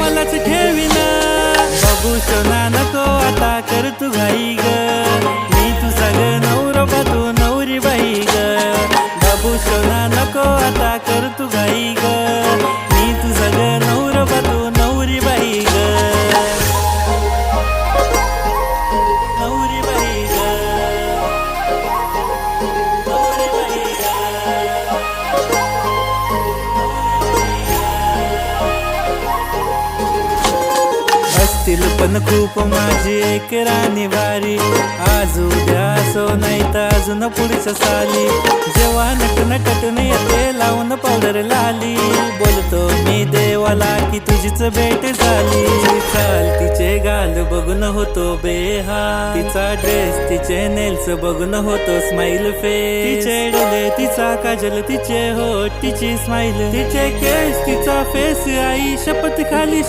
मलाच ठेवीन बघू सोना नको आता कर तू घाई ग मी तुझा ग नवरा तू नवरी बाई ग बाबू सोना नको आता कर तू घाई ग मी तुझा ग नवरा तू नवरी बाई ग नवरी बाई ग नवरी बाई असतील पण खूप माझी एक राणी वारी आज उद्या असो नाही तर अजून पुढच्या साली जेव्हा नटून येते लावून पावडर लाली बोलतो मी देवाला की तुझीच भेट झाली चाल तिचे गाल बघून होतो बेहाल तिचा ड्रेस तिचे नेल्स बघून होतो स्माइल फेस तिचे डोळे तिचा काजल तिचे होठ तिची स्माइल तिचे केस तिचा फेस आई शपथ खाली